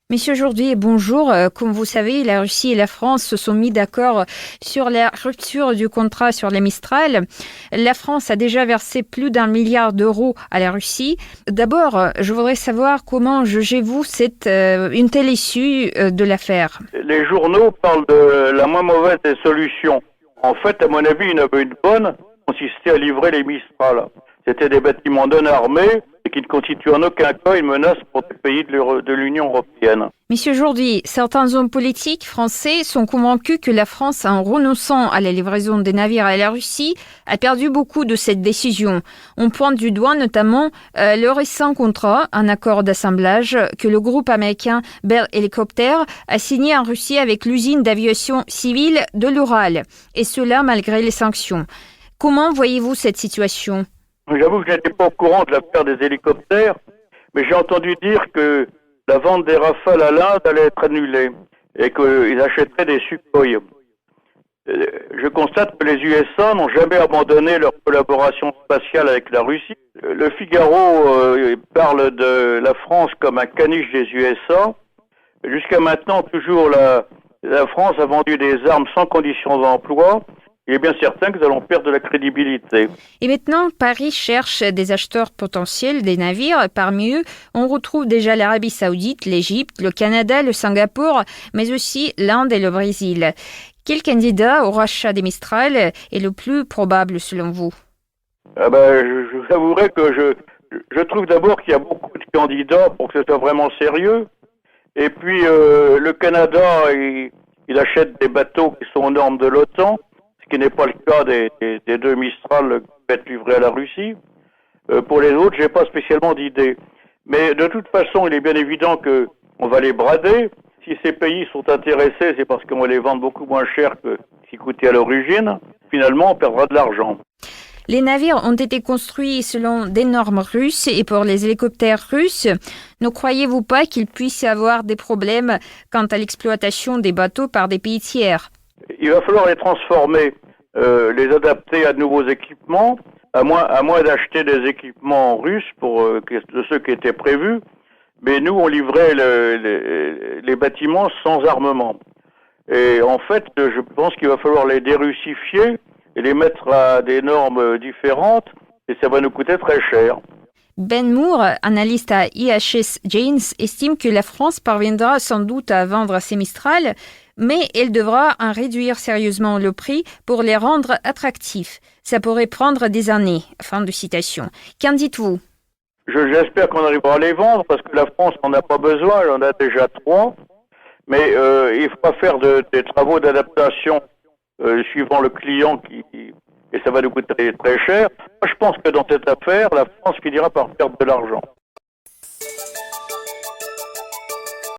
Monsieur Jourdi, bonjour. Comme vous savez, la Russie et la France se sont mis d'accord sur la rupture du contrat sur les Mistral. La France a déjà versé plus d'1 milliard d'euros à la Russie. D'abord, je voudrais savoir comment jugez-vous une telle issue de l'affaire? Les journaux parlent de la moins mauvaise des solutions. En fait, à mon avis, il y en avait une bonne, consistait à livrer les Mistral. C'était des bâtiments non armés et qui ne constituent en aucun cas une menace pour les pays de l'Union européenne. Monsieur Jourdi, certains hommes politiques français sont convaincus que la France, en renonçant à la livraison des navires à la Russie, a perdu beaucoup de cette décision. On pointe du doigt notamment le récent contrat, un accord d'assemblage que le groupe américain Bell Helicopter a signé en Russie avec l'usine d'aviation civile de l'Ural, et cela malgré les sanctions. Comment voyez-vous cette situation ? J'avoue que je n'étais pas au courant de l'affaire des hélicoptères, mais j'ai entendu dire que la vente des Rafales à l'Inde allait être annulée et qu'ils achèteraient des Sukhoi. Je constate que les USA n'ont jamais abandonné leur collaboration spatiale avec la Russie. Le Figaro parle de la France comme un caniche des USA. Jusqu'à maintenant, toujours la France a vendu des armes sans conditions d'emploi. Il est bien certain que nous allons perdre de la crédibilité. Et maintenant, Paris cherche des acheteurs potentiels des navires. Parmi eux, on retrouve déjà l'Arabie Saoudite, l'Égypte, le Canada, le Singapour, mais aussi l'Inde et le Brésil. Quel candidat au rachat des Mistral est le plus probable selon vous ? Je vous avouerai que je trouve d'abord qu'il y a beaucoup de candidats pour que ce soit vraiment sérieux. Et puis le Canada, il achète des bateaux qui sont aux normes de l'OTAN, ce qui n'est pas le cas des deux Mistral qui vont être livrés à la Russie. Pour les autres, j'ai pas spécialement d'idée. Mais de toute façon, il est bien évident qu'on va les brader. Si ces pays sont intéressés, c'est parce qu'on va les vendre beaucoup moins cher que ce qui coûtait à l'origine. Finalement, on perdra de l'argent. Les navires ont été construits selon des normes russes et pour les hélicoptères russes. Ne croyez-vous pas qu'il puisse y avoir des problèmes quant à l'exploitation des bateaux par des pays tiers ? Il va falloir les transformer, les adapter à de nouveaux équipements, à moins d'acheter des équipements russes de ceux qui étaient prévus. Mais nous, on livrait les bâtiments sans armement. Et en fait, je pense qu'il va falloir les dérussifier et les mettre à des normes différentes, et ça va nous coûter très cher. Ben Moore, analyste à IHS Janes, estime que la France parviendra sans doute à vendre ses Mistral, mais elle devra en réduire sérieusement le prix pour les rendre attractifs. Ça pourrait prendre des années. Fin de citation. Qu'en dites-vous ? J'espère qu'on arrivera à les vendre, parce que la France n'en a pas besoin, elle en a déjà 3. Mais il faudra faire des travaux d'adaptation suivant le client, et ça va nous coûter très cher. Moi, je pense que dans cette affaire, la France finira par perdre de l'argent.